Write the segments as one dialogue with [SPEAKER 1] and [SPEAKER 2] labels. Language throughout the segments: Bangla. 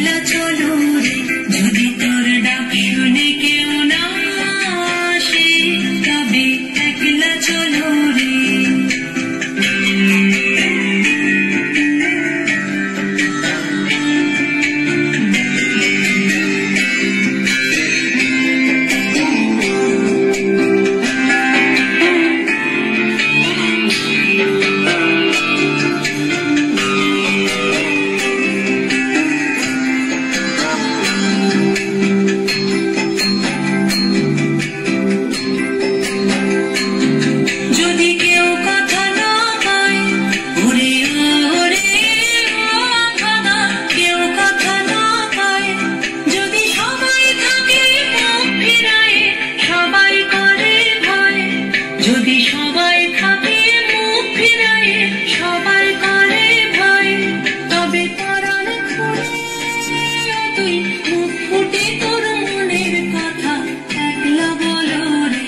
[SPEAKER 1] একলা চলো রে, যদি তোর ডাক শুনে কেউ না আসে, তবে একলা চলো রে। যদি সবাই থাকে মুখ ফিরায়ে, সবাই করে ভয়, তবে পরাণ খুলে তুই মুখ ফুটে তোর মনের কথা একলা বলো রে।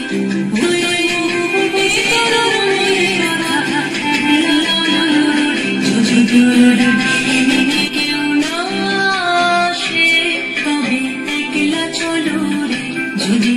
[SPEAKER 1] তুই মুখ ফুটে তোর মনের কথা একলা বলো রে, যদি তোর ডাক শুনে কেউ না আসে, তবে একলা চলো রে, যদি